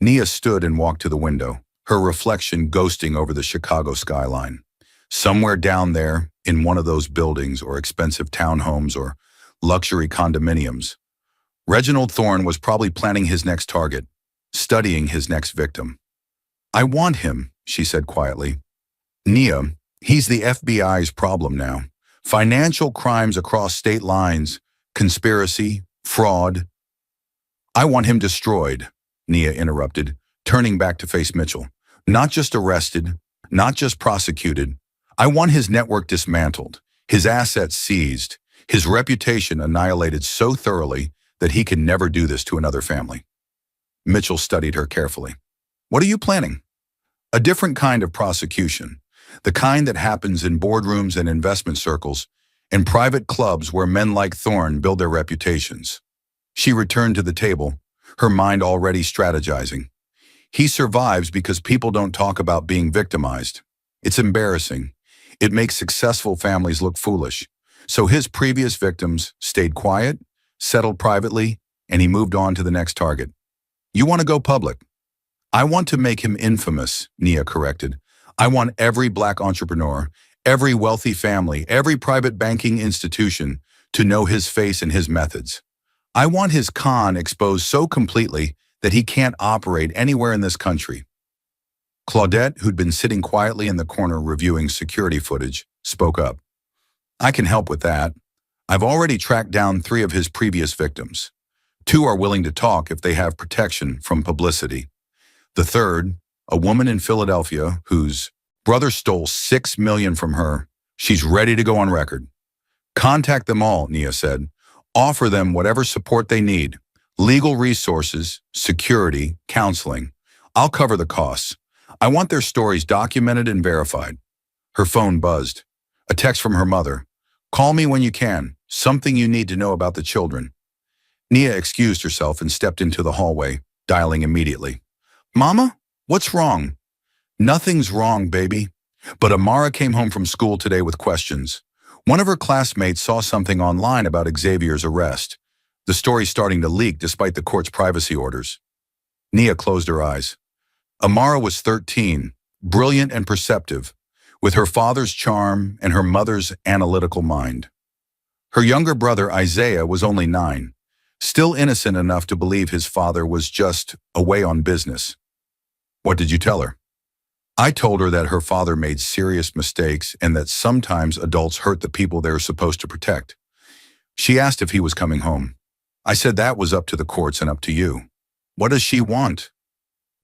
Nia stood and walked to the window, her reflection ghosting over the Chicago skyline. Somewhere down there, in one of those buildings or expensive townhomes or luxury condominiums, Reginald Thorne was probably planning his next target, studying his next victim. I want him, she said quietly. Nia, he's the FBI's problem now. Financial crimes across state lines, conspiracy, fraud. I want him destroyed, Nia interrupted, turning back to face Mitchell. Not just arrested, not just prosecuted. I want his network dismantled, his assets seized, his reputation annihilated so thoroughly that he can never do this to another family. Mitchell studied her carefully. What are you planning? A different kind of prosecution, the kind that happens in boardrooms and investment circles, in private clubs where men like Thorne build their reputations. She returned to the table, her mind already strategizing. He survives because people don't talk about being victimized. It's embarrassing. It makes successful families look foolish. So his previous victims stayed quiet, settled privately, and he moved on to the next target. You want to go public? I want to make him infamous, Nia corrected. I want every black entrepreneur, every wealthy family, every private banking institution to know his face and his methods. I want his con exposed so completely that he can't operate anywhere in this country. Claudette, who'd been sitting quietly in the corner reviewing security footage, spoke up. I can help with that. I've already tracked down 3 of his previous victims. 2 are willing to talk if they have protection from publicity. The third, a woman in Philadelphia whose brother stole $6 million from her. She's ready to go on record. Contact them all, Nia said. Offer them whatever support they need. Legal resources, security, counseling. I'll cover the costs. I want their stories documented and verified. Her phone buzzed. A text from her mother. Call me when you can. Something you need to know about the children. Nia excused herself and stepped into the hallway, dialing immediately. Mama, what's wrong? Nothing's wrong, baby. But Amara came home from school today with questions. One of her classmates saw something online about Xavier's arrest. The story's starting to leak despite the court's privacy orders. Nia closed her eyes. Amara was 13, brilliant and perceptive, with her father's charm and her mother's analytical mind. Her younger brother, Isaiah, was only 9, still innocent enough to believe his father was just away on business. What did you tell her? I told her that her father made serious mistakes and that sometimes adults hurt the people they're supposed to protect. She asked if he was coming home. I said that was up to the courts and up to you. What does she want?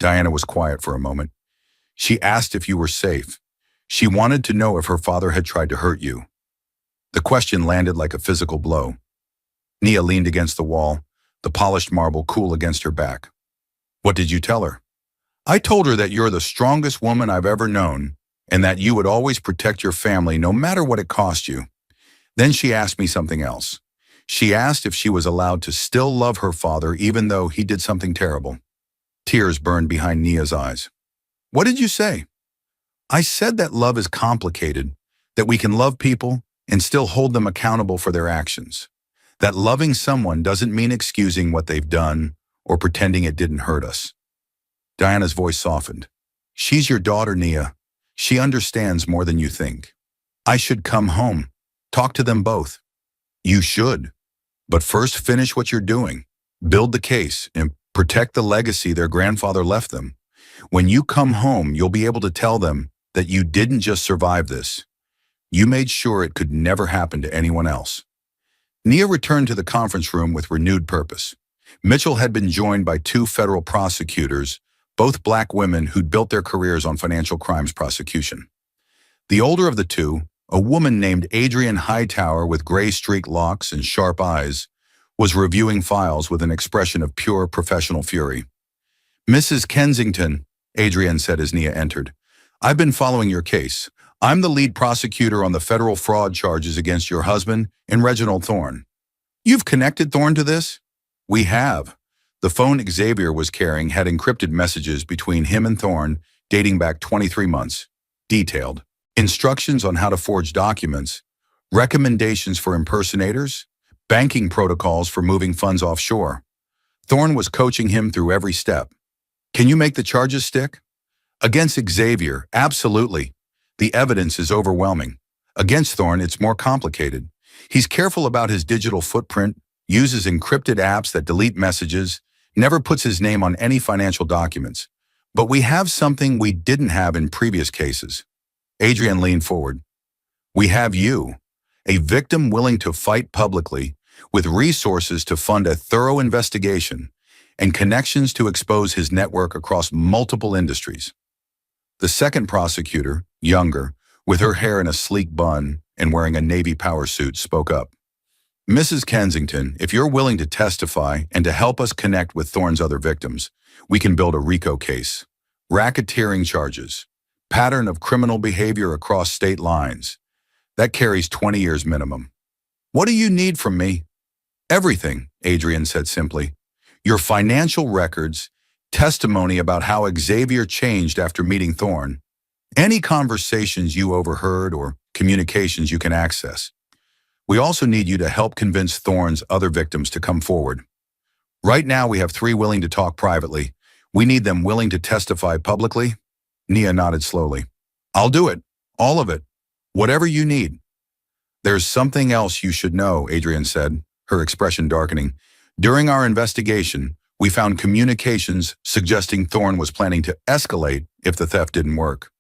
Diana was quiet for a moment. She asked if you were safe. She wanted to know if her father had tried to hurt you. The question landed like a physical blow. Nia leaned against the wall, the polished marble cool against her back. What did you tell her? I told her that you're the strongest woman I've ever known and that you would always protect your family no matter what it cost you. Then she asked me something else. She asked if she was allowed to still love her father even though he did something terrible. Tears burned behind Nia's eyes. What did you say? I said that love is complicated, that we can love people and still hold them accountable for their actions. That loving someone doesn't mean excusing what they've done or pretending it didn't hurt us. Diana's voice softened. She's your daughter, Nia. She understands more than you think. I should come home. Talk to them both. You should. But first finish what you're doing. Build the case and protect the legacy their grandfather left them. When you come home, you'll be able to tell them that you didn't just survive this. You made sure it could never happen to anyone else. Nia returned to the conference room with renewed purpose. Mitchell had been joined by two federal prosecutors, both black women who'd built their careers on financial crimes prosecution. The older of the two, a woman named Adrienne Hightower with gray-streaked locks and sharp eyes, was reviewing files with an expression of pure professional fury. Mrs. Kensington, Adrienne said as Nia entered, I've been following your case. I'm the lead prosecutor on the federal fraud charges against your husband and Reginald Thorne. You've connected Thorne to this? We have. The phone Xavier was carrying had encrypted messages between him and Thorne dating back 23 months. Detailed. Instructions on how to forge documents, recommendations for impersonators, banking protocols for moving funds offshore. Thorne was coaching him through every step. Can you make the charges stick? Against Xavier, absolutely. The evidence is overwhelming. Against Thorne, it's more complicated. He's careful about his digital footprint, uses encrypted apps that delete messages, never puts his name on any financial documents. But we have something we didn't have in previous cases. Adrienne leaned forward. We have you, a victim willing to fight publicly, with resources to fund a thorough investigation and connections to expose his network across multiple industries. The second prosecutor, younger, with her hair in a sleek bun and wearing a Navy power suit, spoke up. Mrs. Kensington, if you're willing to testify and to help us connect with Thorne's other victims, we can build a RICO case. Racketeering charges, pattern of criminal behavior across state lines. That carries 20 years minimum. What do you need from me? Everything, Adrienne said simply. Your financial records, testimony about how Xavier changed after meeting Thorne, any conversations you overheard or communications you can access. We also need you to help convince Thorne's other victims to come forward. Right now we have 3 willing to talk privately. We need them willing to testify publicly. Nia nodded slowly. I'll do it. All of it. Whatever you need. There's something else you should know, Adrienne said, her expression darkening. During our investigation, we found communications suggesting Thorne was planning to escalate if the theft didn't work.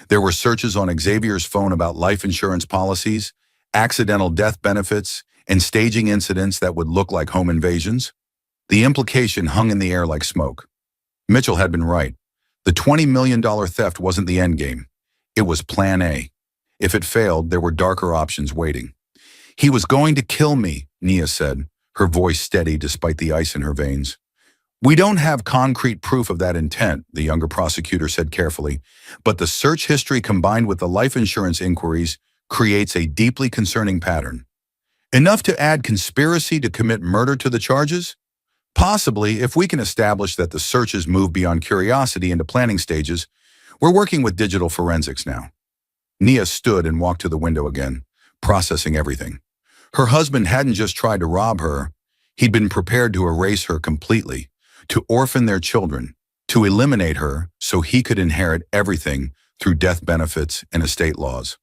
There were searches on Xavier's phone about life insurance policies, accidental death benefits, and staging incidents that would look like home invasions. The implication hung in the air like smoke. Mitchell had been right. The $20 million theft wasn't the endgame. It was Plan A. If it failed, there were darker options waiting. He was going to kill me, Nia said, her voice steady despite the ice in her veins. We don't have concrete proof of that intent, the younger prosecutor said carefully, but the search history combined with the life insurance inquiries creates a deeply concerning pattern. Enough to add conspiracy to commit murder to the charges? Possibly, if we can establish that the searches move beyond curiosity into planning stages. We're working with digital forensics now. Nia stood and walked to the window again, processing everything. Her husband hadn't just tried to rob her. He'd been prepared to erase her completely, to orphan their children, to eliminate her so he could inherit everything through death benefits and estate laws.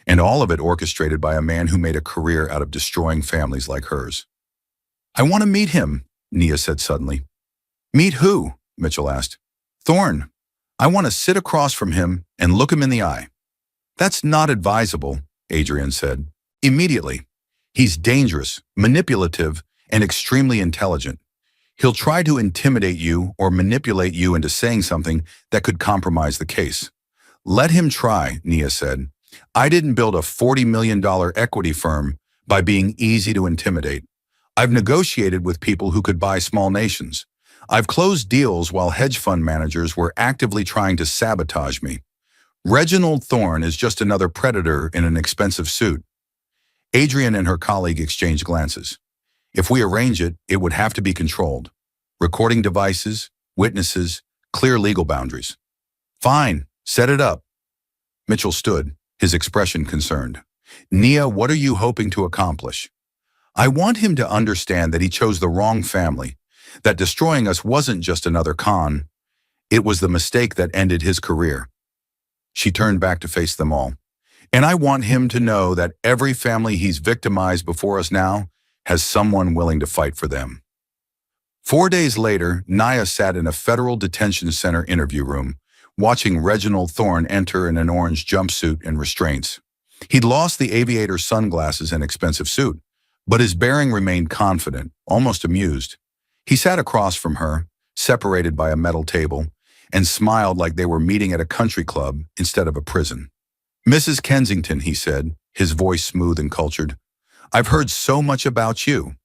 And all of it orchestrated by a man who made a career out of destroying families like hers. I want to meet him, Nia said suddenly. Meet who? Mitchell asked. Thorne. I want to sit across from him and look him in the eye. That's not advisable, Adrienne said. Immediately. He's dangerous, manipulative, and extremely intelligent. He'll try to intimidate you or manipulate you into saying something that could compromise the case. Let him try, Nia said. I didn't build a $40 million equity firm by being easy to intimidate. I've negotiated with people who could buy small nations. I've closed deals while hedge fund managers were actively trying to sabotage me. Reginald Thorne is just another predator in an expensive suit. Adrian and her colleague exchanged glances. If we arrange it, it would have to be controlled. Recording devices, witnesses, clear legal boundaries. Fine, set it up. Mitchell stood, his expression concerned. Nia, what are you hoping to accomplish? I want him to understand that he chose the wrong family, that destroying us wasn't just another con. It was the mistake that ended his career. She turned back to face them all. And I want him to know that every family he's victimized before us now has someone willing to fight for them. 4 days later, Nia sat in a federal detention center interview room, watching Reginald Thorne enter in an orange jumpsuit and restraints. He'd lost the aviator sunglasses and expensive suit, but his bearing remained confident, almost amused. He sat across from her, separated by a metal table, and smiled like they were meeting at a country club instead of a prison. Mrs. Kensington, he said, his voice smooth and cultured, I've heard so much about you.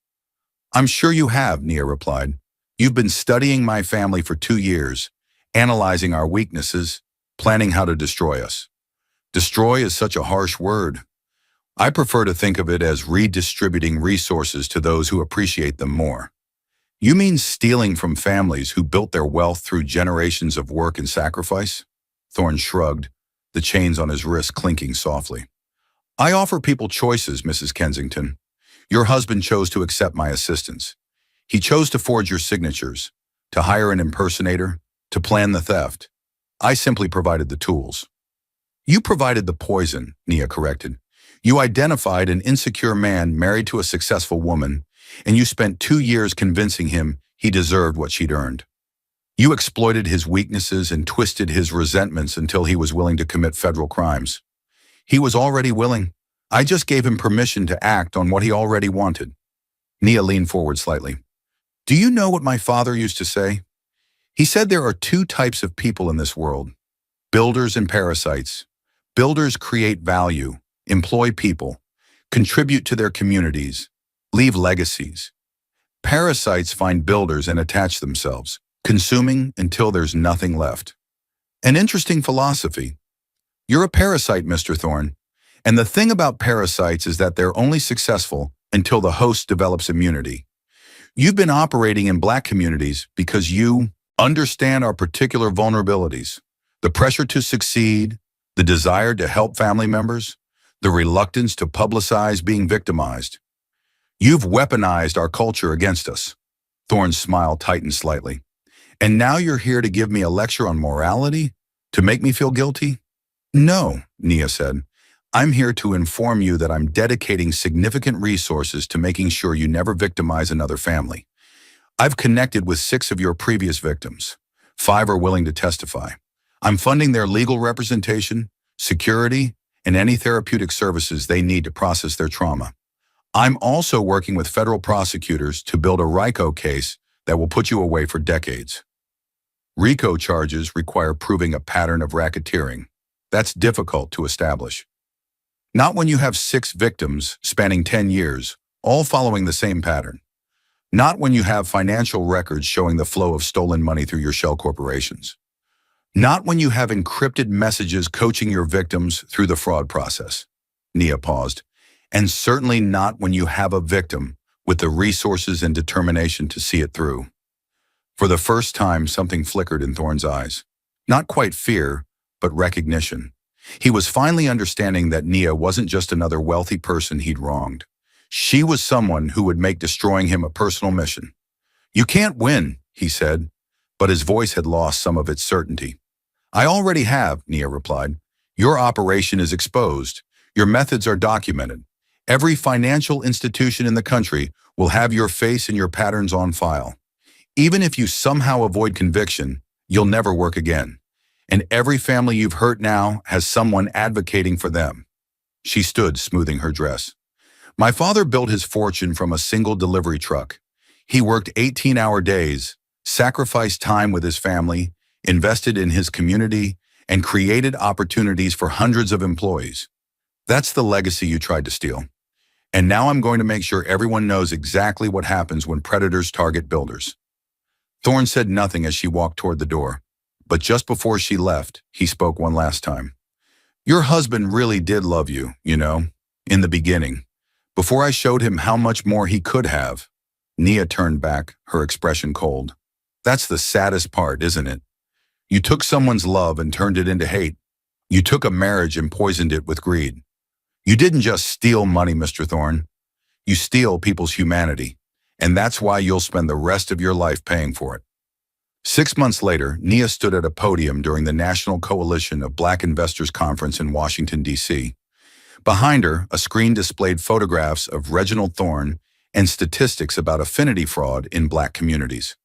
I'm sure you have, Nia replied. You've been studying my family for 2 years, analyzing our weaknesses, planning how to destroy us. Destroy is such a harsh word. I prefer to think of it as redistributing resources to those who appreciate them more. You mean stealing from families who built their wealth through generations of work and sacrifice? Thorne shrugged, the chains on his wrist clinking softly. I offer people choices, Mrs. Kensington. Your husband chose to accept my assistance. He chose to forge your signatures, to hire an impersonator, to plan the theft. I simply provided the tools. You provided the poison, Nia corrected. You identified an insecure man married to a successful woman, and you spent 2 years convincing him he deserved what she'd earned. You exploited his weaknesses and twisted his resentments until he was willing to commit federal crimes. He was already willing. I just gave him permission to act on what he already wanted. Nia leaned forward slightly. Do you know what my father used to say? He said there are 2 types of people in this world, builders and parasites. Builders create value, employ people, contribute to their communities, leave legacies. Parasites find builders and attach themselves, consuming until there's nothing left. An interesting philosophy. You're a parasite, Mr. Thorne. And the thing about parasites is that they're only successful until the host develops immunity. You've been operating in Black communities because you understand our particular vulnerabilities, the pressure to succeed, the desire to help family members, the reluctance to publicize being victimized. You've weaponized our culture against us. Thorne's smile tightened slightly. And now you're here to give me a lecture on morality? To make me feel guilty? No, Nia said. I'm here to inform you that I'm dedicating significant resources to making sure you never victimize another family. I've connected with 6 of your previous victims. 5 are willing to testify. I'm funding their legal representation, security, and any therapeutic services they need to process their trauma. I'm also working with federal prosecutors to build a RICO case that will put you away for decades. RICO charges require proving a pattern of racketeering. That's difficult to establish. Not when you have 6 victims spanning 10 years, all following the same pattern. Not when you have financial records showing the flow of stolen money through your shell corporations. Not when you have encrypted messages coaching your victims through the fraud process. Nia paused. And certainly not when you have a victim with the resources and determination to see it through. For the first time, something flickered in Thorne's eyes. Not quite fear, but recognition. He was finally understanding that Nia wasn't just another wealthy person he'd wronged. She was someone who would make destroying him a personal mission. You can't win, he said, but his voice had lost some of its certainty. I already have, Nia replied. Your operation is exposed. Your methods are documented. Every financial institution in the country will have your face and your patterns on file. Even if you somehow avoid conviction, you'll never work again. And every family you've hurt now has someone advocating for them. She stood, smoothing her dress. My father built his fortune from a single delivery truck. He worked 18-hour days, sacrificed time with his family, invested in his community, and created opportunities for hundreds of employees. That's the legacy you tried to steal. And now I'm going to make sure everyone knows exactly what happens when predators target builders. Thorne said nothing as she walked toward the door. But just before she left, he spoke one last time. Your husband really did love you, you know, in the beginning. Before I showed him how much more he could have. Nia turned back, her expression cold. That's the saddest part, isn't it? You took someone's love and turned it into hate. You took a marriage and poisoned it with greed. You didn't just steal money, Mr. Thorne. You steal people's humanity, and that's why you'll spend the rest of your life paying for it. 6 months later, Nia stood at a podium during the National Coalition of Black Investors Conference in Washington, D.C. Behind her, a screen displayed photographs of Reginald Thorne and statistics about affinity fraud in Black communities.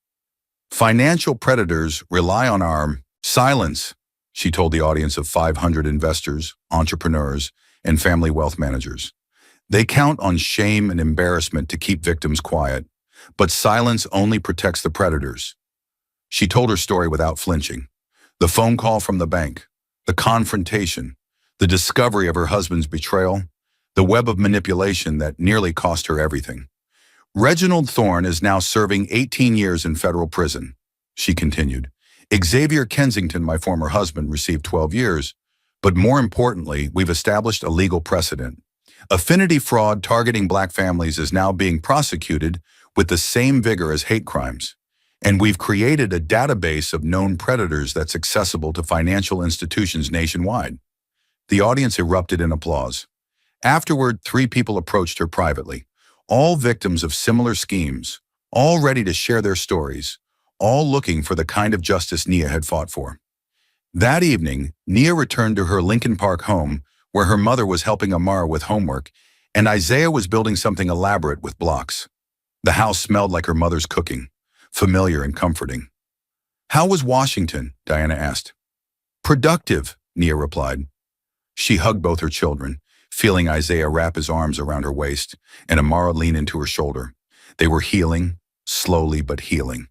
Financial predators rely on our silence, she told the audience of 500 investors, entrepreneurs, and family wealth managers. They count on shame and embarrassment to keep victims quiet, but silence only protects the predators. She told her story without flinching. The phone call from the bank, the confrontation, the discovery of her husband's betrayal, the web of manipulation that nearly cost her everything. Reginald Thorne is now serving 18 years in federal prison, she continued. Xavier Kensington, my former husband, received 12 years, but more importantly, we've established a legal precedent. Affinity fraud targeting Black families is now being prosecuted with the same vigor as hate crimes. And we've created a database of known predators that's accessible to financial institutions nationwide. The audience erupted in applause. Afterward, 3 people approached her privately, all victims of similar schemes, all ready to share their stories, all looking for the kind of justice Nia had fought for. That evening, Nia returned to her Lincoln Park home where her mother was helping Amara with homework, and Isaiah was building something elaborate with blocks. The house smelled like her mother's cooking, familiar and comforting. How was Washington? Diana asked. Productive, Nia replied. She hugged both her children, feeling Isaiah wrap his arms around her waist and Amara lean into her shoulder. They were healing, slowly but healing.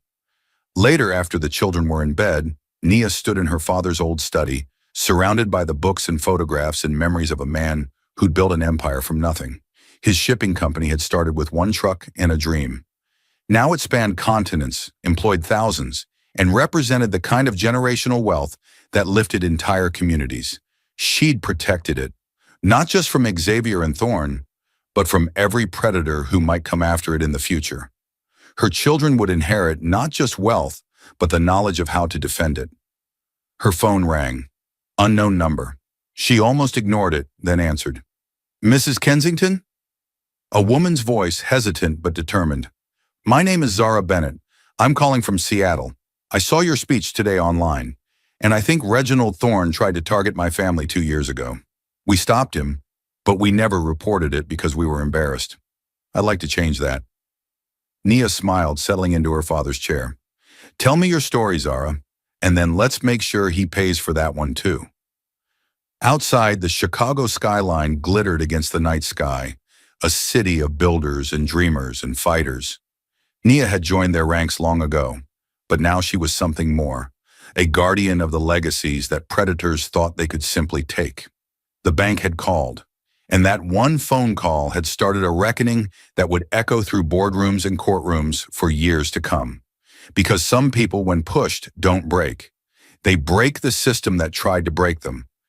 Later, after the children were in bed, Nia stood in her father's old study, surrounded by the books and photographs and memories of a man who'd built an empire from nothing. His shipping company had started with 1 truck and a dream. Now it spanned continents, employed thousands, and represented the kind of generational wealth that lifted entire communities. She'd protected it, not just from Xavier and Thorne, but from every predator who might come after it in the future. Her children would inherit not just wealth, but the knowledge of how to defend it. Her phone rang. Unknown number. She almost ignored it, then answered. Mrs. Kensington? A woman's voice, hesitant but determined. My name is Zara Bennett. I'm calling from Seattle. I saw your speech today online, and I think Reginald Thorne tried to target my family 2 years ago. We stopped him, but we never reported it because we were embarrassed. I'd like to change that. Nia smiled, settling into her father's chair. Tell me your story, Zara, and then let's make sure he pays for that one too. Outside, the Chicago skyline glittered against the night sky, a city of builders and dreamers and fighters. Nia had joined their ranks long ago, but now she was something more, a guardian of the legacies that predators thought they could simply take. The bank had called, and that one phone call had started a reckoning that would echo through boardrooms and courtrooms for years to come. Because some people, when pushed, don't break. They break the system that tried to break them,